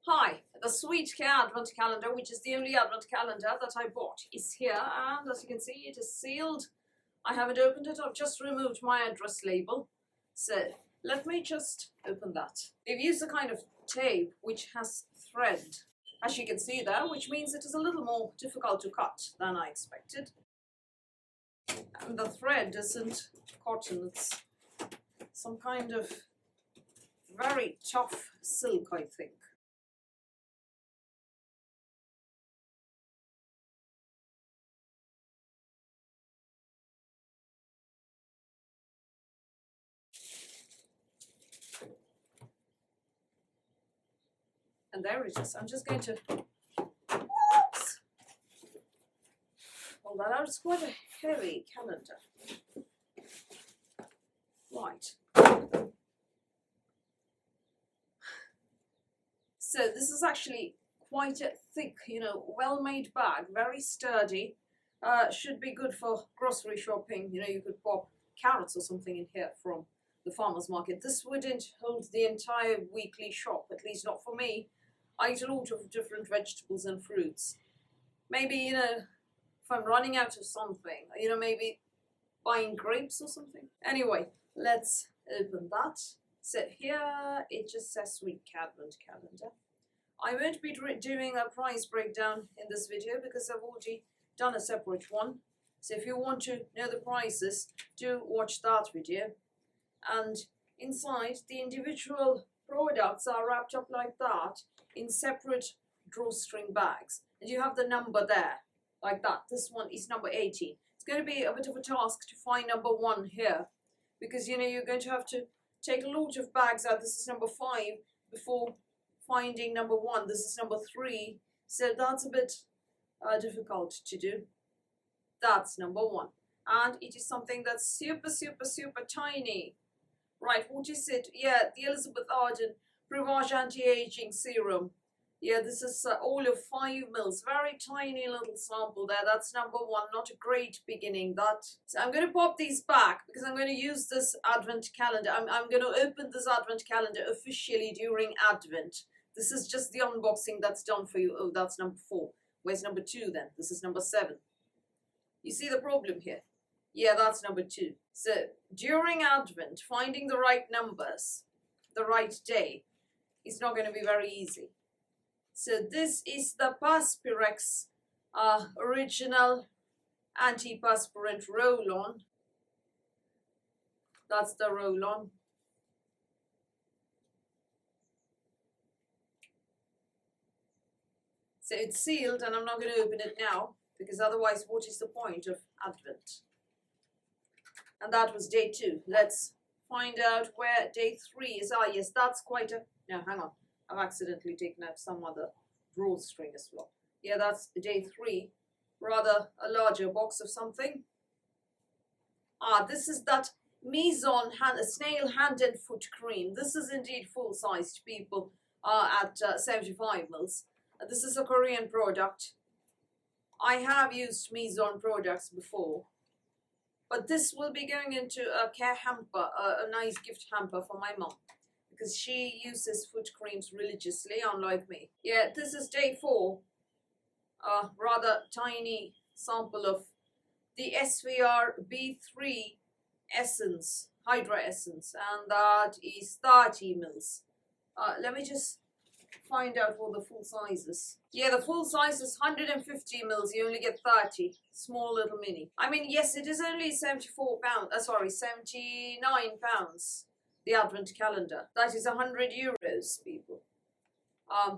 Hi, the Sweetcare Advent Calendar, which is the only Advent calendar that I bought, is here, and as you can see, it is sealed. I haven't opened it, I've just removed my address label. So, let me just open that. They've used a kind of tape which has thread, as you can see there, which means it is a little more difficult to cut than I expected. And the thread isn't cotton, it's some kind of very tough silk, I think. And there it is. I'm just going to pull that out. It's quite a heavy calendar. Right. So this is actually quite a thick, well-made bag, very sturdy. Should be good for grocery shopping. You could pop carrots or something in here from the farmer's market. This wouldn't hold the entire weekly shop, at least not for me. I eat a lot of different vegetables and fruits. Maybe, if I'm running out of something, maybe buying grapes or something. Anyway, let's open that. So here it just says Sweetcare Advent Calendar. I won't be doing a price breakdown in this video because I've already done a separate one. So if you want to know the prices, do watch that video. And inside, the individual products are wrapped up like that in separate drawstring bags. And you have the number there, like that. This one is number 18. It's going to be a bit of a task to find number 1 here, because you're going to have to take a lot of bags out. This is number 5 before finding number 1. This is number 3. So that's a bit difficult to do. That's number 1. And it is something that's super, super, super tiny. Right, what is it? Yeah, the Elizabeth Arden Privage Anti-Aging Serum. Yeah, this is all of 5 mils. Very tiny little sample there. That's number 1. Not a great beginning, that. So I'm going to pop these back because I'm going to use this Advent calendar. I'm going to open this Advent calendar officially during Advent. This is just the unboxing that's done for you. Oh, that's number 4. Where's number 2 then? This is number 7. You see the problem here? Yeah, that's number 2. So during Advent, finding the right numbers, the right day, is not going to be very easy. So this is the Perspirex original antiperspirant roll-on. That's the roll-on. So it's sealed, and I'm not going to open it now, because otherwise what is the point of Advent? And that was day 2. Let's find out where day 3 is. Ah, yes, that's quite a... No, hang on. I've accidentally taken out some other drawstring as well. Yeah, that's day 3. Rather a larger box of something. Ah, this is that Maison snail hand and foot cream. This is indeed full-sized, people, at 75 mils. This is a Korean product. I have used Maison products before. But this will be going into a care hamper, a nice gift hamper for my mom, because she uses foot creams religiously, unlike me. Yeah, this is day 4. A rather tiny sample of the SVR B3 Essence, Hydra Essence, and that is 30 mils. Let me just find out what the full size is. Yeah, the full size is 150 mils. You only get 30. Small little mini. I mean, yes, it is only 79 pounds. The Advent calendar. That is 100 euros, people.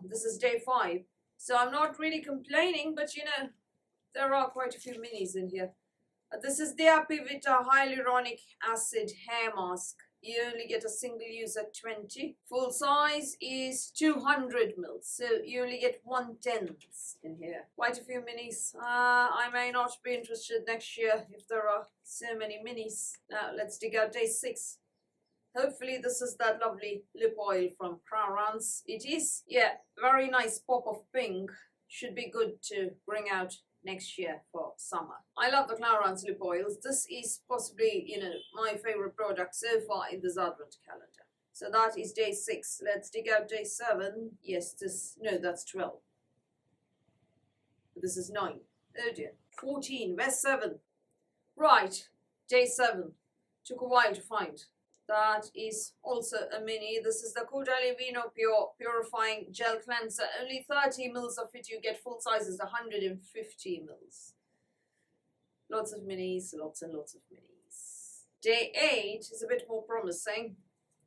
This is day 5. So I'm not really complaining, but there are quite a few minis in here. This is the Apivita Hyaluronic Acid Hair Mask. You only get a single use at 20. Full size is 200 mils, so you only get 1/10 in here. Quite a few minis. I may not be interested next year if there are so many minis. Now let's dig out day 6. Hopefully this is that lovely lip oil from Clarins. It is, yeah, very nice pop of pink. Should be good to bring out next year for summer. I love the Clarins lip oils. This is possibly, my favorite product so far in this Advent calendar. So that is day 6. Let's dig out day 7. Yes, no, that's 12. This is 9. Oh dear. 14. Where's 7? Right. Day 7. Took a while to find. That is also a mini. This is the Caudalie Vino Pure Purifying Gel Cleanser. Only 30 mils of it. You get full size is 150 mils. Lots of minis, lots and lots of minis. Day 8 is a bit more promising.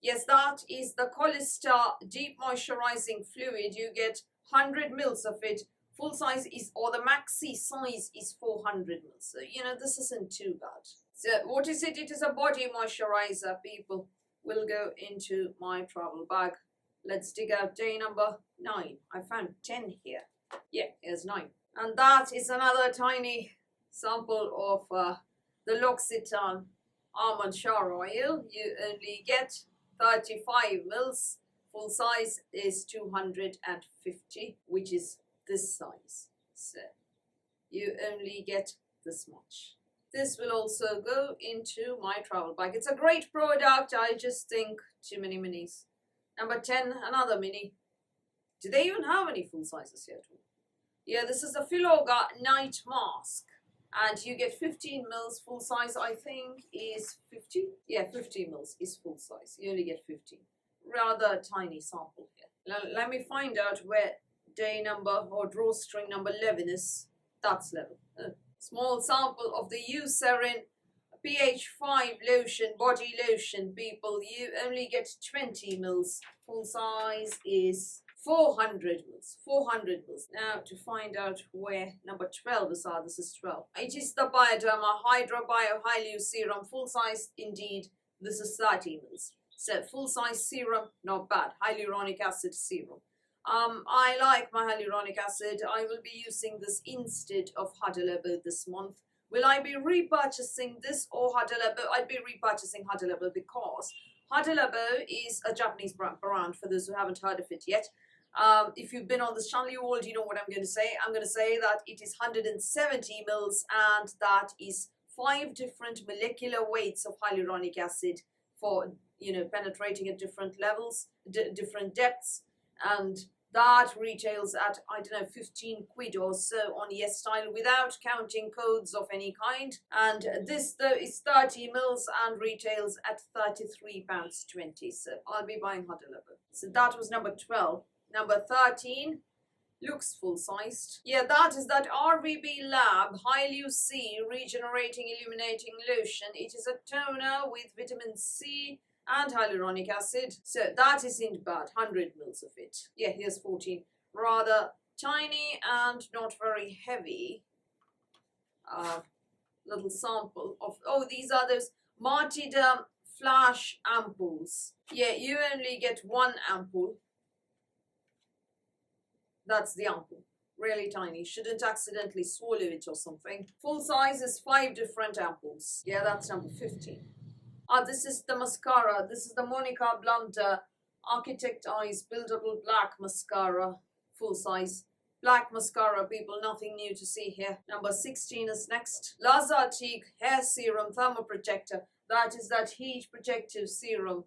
Yes, that is the Colistar Deep Moisturizing Fluid. You get 100 mils of it. Full size is, or the maxi size is 400 mils. So, this isn't too bad. So, what is it? It is a body moisturizer, people. Will go into my travel bag. Let's dig out day number 9. I found 10 here. Yeah, here's 9. And that is another tiny sample of the L'Occitane Almond Shower Oil. You only get 35 mils. Full size is 250, which is this size. So you only get this much. This will also go into my travel bag. It's a great product. I just think too many minis. Number 10, another mini. Do they even have any full sizes here too? Yeah, this is a Filorga Night Mask. And you get 15 mils. Full size, I think, is 50. Yeah, 50 mils is full size. You only get 15. Rather tiny sample here. Now, let me find out where day number or drawstring number 11 is. That's 11. Small sample of the Eucerin pH 5 lotion, body lotion, people. You only get 20 mils. Full size is 400 mils. 400 mils. Now to find out where number 12 is. This is 12. It is the Bioderma Hydra Bio Hyaluronic Serum. Full size indeed. This is 30 mils. So full size serum, not bad. Hyaluronic acid serum. I like my hyaluronic acid. I will be using this instead of Huda Labo this month. Will I be repurchasing this or Huda Labo? I'd be repurchasing Huda Labo because Huda Labo is a Japanese brand for those who haven't heard of it yet. If you've been on this channel, you already know what I'm going to say. I'm going to say that it is 170 mils and that is 5 different molecular weights of hyaluronic acid for, penetrating at different levels, different depths. And that retails at, 15 quid or so on YesStyle without counting codes of any kind. And this though is 30 mils and retails at £33.20. So I'll be buying Huda Labo. So that was number 12. Number 13 looks full-sized. Yeah, that is that RVB Lab Hylu C Regenerating Illuminating Lotion. It is a toner with vitamin C and hyaluronic acid. So that isn't bad. 100 mils of it. Yeah, here's 14. Rather tiny and not very heavy. Little sample of, these are those Martyrdom Flash ampoules. Yeah, you only get 1 ampoule. That's the ampoule. Really tiny. Shouldn't accidentally swallow it or something. Full size is 5 different ampoules. Yeah, that's number 15. This is the mascara. This is the Monica Blunder Architect Eyes Buildable Black Mascara. Full size. Black mascara, people. Nothing new to see here. Number 16 is next. Lazartique Hair Serum Thermoprotector. That is that heat protective serum.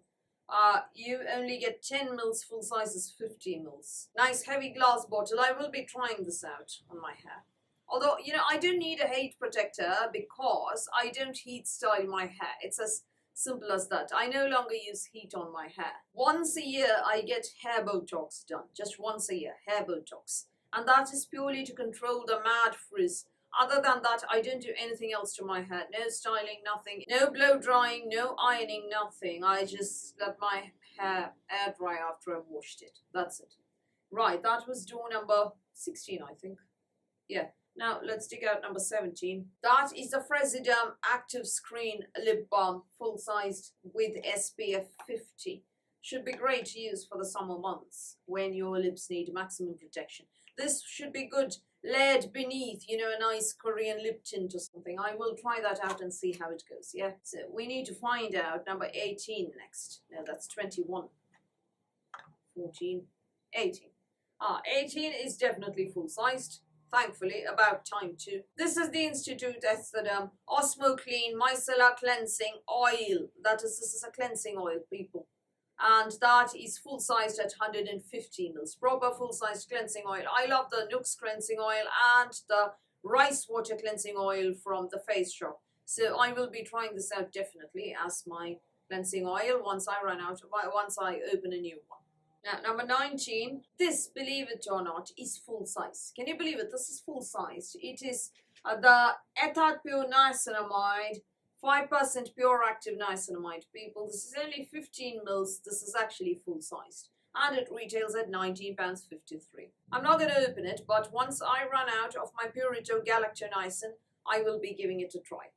You only get 10 mils. Full size is 50 mils. Nice heavy glass bottle. I will be trying this out on my hair. Although, I don't need a heat protector because I don't heat style my hair. It's as simple as that. I no longer use heat on my hair. Once a year, I get hair Botox done. Just once a year, hair Botox. And that is purely to control the mad frizz. Other than that, I don't do anything else to my hair. No styling, nothing. No blow drying, no ironing, nothing. I just let my hair air dry after I've washed it. That's it. Right, that was door number 16, I think. Yeah. Now, let's dig out number 17. That is the Fresiderm Active Screen Lip Balm, full-sized with SPF 50. Should be great to use for the summer months when your lips need maximum protection. This should be good layered beneath, a nice Korean lip tint or something. I will try that out and see how it goes, yeah? So, we need to find out number 18 next. No, that's 21. 14. 18. 18 is definitely full-sized. Thankfully, about time too. This is the Institute Esthodem Osmo Clean Micellar Cleansing Oil. This is a cleansing oil, people. and that is full-sized at 150 mils. Proper full-sized cleansing oil. I love the Nooks cleansing oil and the rice water cleansing oil from the Face Shop. So I will be trying this out definitely as my cleansing oil once I open a new one. Now, number 19, this, believe it or not, is full size. Can you believe it? This is full size. It is the Ethat Pure Niacinamide, 5% pure active niacinamide. People, this is only 15 mils. This is actually full sized. And it retails at £19.53. I'm not going to open it, but once I run out of my Purito galactoniacin, I will be giving it a try.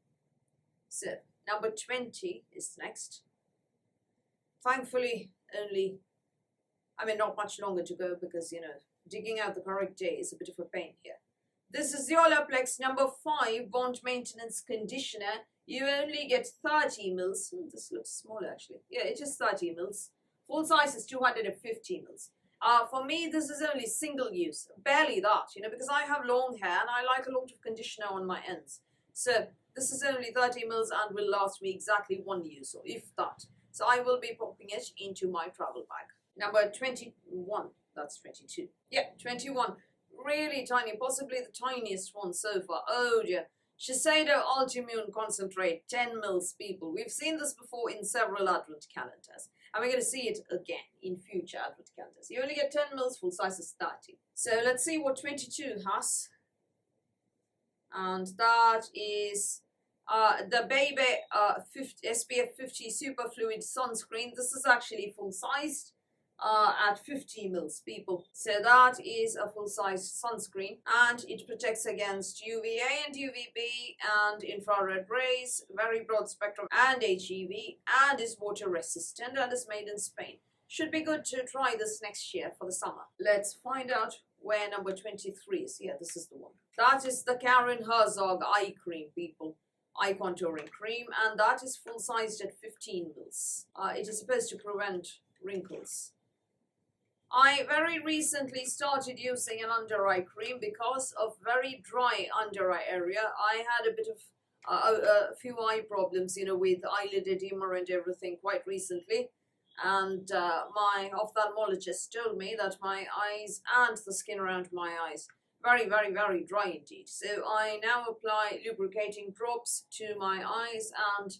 So, number 20 is next. Thankfully, not much longer to go because, digging out the correct day is a bit of a pain here. This is the Olaplex number 5 Bond Maintenance Conditioner. You only get 30 mils. This looks small actually. Yeah, it is 30 mils. Full size is 250 mils. For me, this is only single use. Barely that, because I have long hair and I like a lot of conditioner on my ends. So this is only 30 mils and will last me exactly 1 use, or if that. So I will be popping it into my travel bag. Number 21, that's 22. Yeah, 21, really tiny, possibly the tiniest one so far. Oh dear. Shiseido Ultimune Concentrate, 10 mils, people. We've seen this before in several advent calendars. And we're going to see it again in future advent calendars. You only get 10 mils, full size is 30. So let's see what 22 has. And that is the Baby SPF 50 Superfluid Sunscreen. This is actually full-sized. At 50 mils, people. So that is a full-size sunscreen and it protects against UVA and UVB and infrared rays, very broad spectrum and HEV, and is water resistant and is made in Spain. Should be good to try this next year for the summer. Let's find out where number 23 is. Yeah, this is the one. That is the Karen Herzog eye cream, people. Eye contouring cream, and that is full-sized at 15 mils. It is supposed to prevent wrinkles. I very recently started using an under eye cream because of very dry under eye area. I had a bit of a few eye problems, with eyelid edema and everything quite recently. And my ophthalmologist told me that my eyes and the skin around my eyes very, very, very dry indeed. So I now apply lubricating drops to my eyes and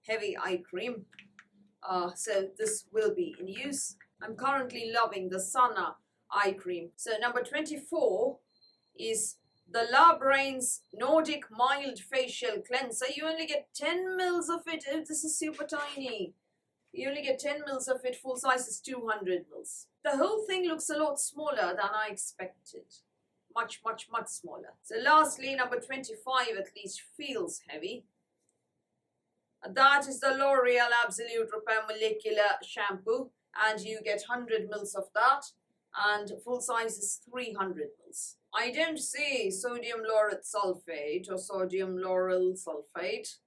heavy eye cream. So this will be in use. I'm currently loving the Sana eye cream. So number 24 is the La Brain's Nordic Mild Facial Cleanser. You only get 10 mils of it. Oh, this is super tiny. You only get 10 mils of it. Full size is 200 mils. The whole thing looks a lot smaller than I expected. Much, much, much smaller. So lastly, number 25 at least feels heavy. That is the L'Oreal Absolute Repair Molecular Shampoo. And you get 100 mils of that, and full size is 300 mils. I don't see sodium lauryl sulfate or sodium lauryl sulfate,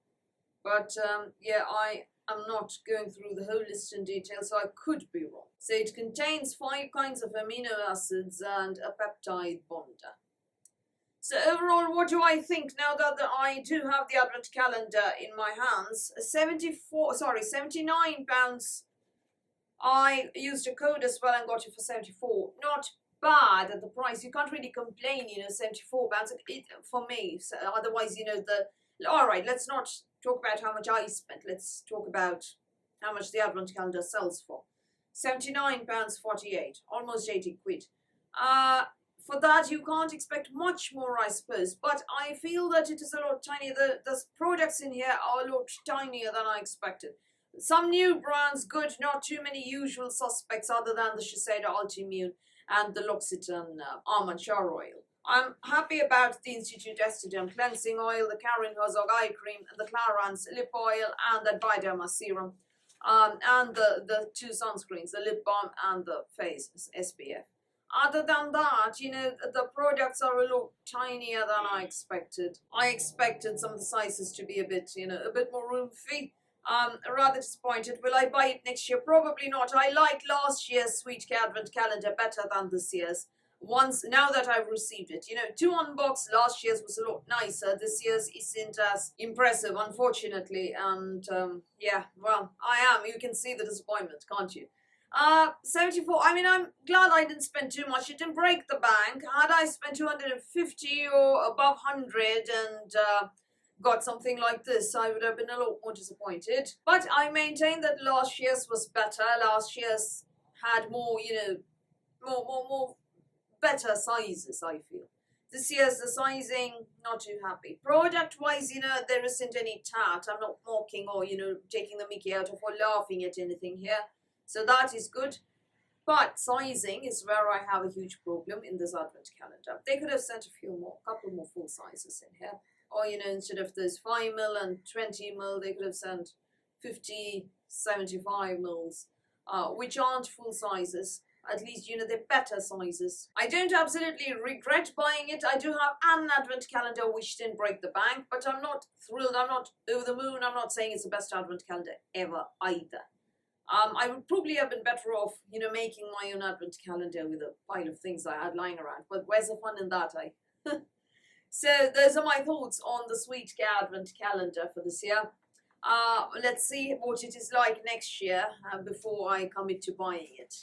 but yeah, I am not going through the whole list in detail, so I could be wrong. So it contains 5 kinds of amino acids and a peptide bonder. So overall, what do I think now that I do have the advent calendar in my hands? 79 pounds. I used a code as well and got it for 74. Not bad at the price. You can't really complain, 74 pounds for me. So otherwise, all right, let's not talk about how much I spent. Let's talk about how much the advent calendar sells for. £79.48, almost 80 quid. For that, you can't expect much more, I suppose. But I feel that it is a lot tinier. The products in here are a lot tinier than I expected. Some new brands, good, not too many usual suspects other than the Shiseido Ultimune and the L'Occitane Almond Char Oil. I'm happy about the Institute Estidome Cleansing Oil, the Karen Herzog Eye Cream, the Clarins Lip Oil, and the Bioderma Serum, and the 2 sunscreens, the Lip Balm and the Face SPF. Other than that, the products are a lot tinier than I expected. I expected some of the sizes to be a bit more roomfy. Rather disappointed. Will I buy it next year? Probably not. I like last year's Sweetcare Advent Calendar better than this year's. Now that I've received it. To unbox, last year's was a lot nicer. This year's isn't as impressive, unfortunately. And yeah, well, I am. You can see the disappointment, can't you? 74. I mean, I'm glad I didn't spend too much. It didn't break the bank. Had I spent 250 or above 100 and got something like this, I would have been a lot more disappointed. But I maintain that last year's was better. Last year's had more, more better sizes, I feel. This year's the sizing, not too happy. Product-wise, there isn't any tat. I'm not mocking or, taking the mickey out of or laughing at anything here. So that is good. But sizing is where I have a huge problem in this advent calendar. They could have sent a couple more full sizes in here. Or, instead of those 5mm and 20mm, they could have sent 50, 75 mils, which aren't full sizes. At least, they're better sizes. I don't absolutely regret buying it. I do have an advent calendar which didn't break the bank, but I'm not thrilled. I'm not over the moon. I'm not saying it's the best advent calendar ever either. I would probably have been better off, making my own advent calendar with a pile of things I had lying around. But where's the fun in that, So those are my thoughts on the Sweetcare advent calendar for this year. Let's see what it is like next year before I commit to buying it.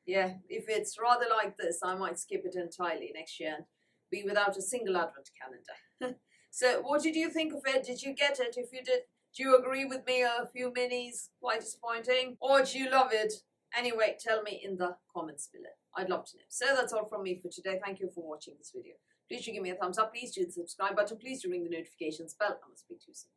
Yeah, if it's rather like this, I might skip it entirely next year and be without a single advent calendar. So what did you think of it? Did you get it? If you did, do you agree with me? A few minis, quite disappointing? Or do you love it? Anyway, tell me in the comments below. I'd love to know. So that's all from me for today. Thank you for watching this video. Please do give me a thumbs up. Please do the subscribe button. Please do ring the notifications bell. I will speak to you soon.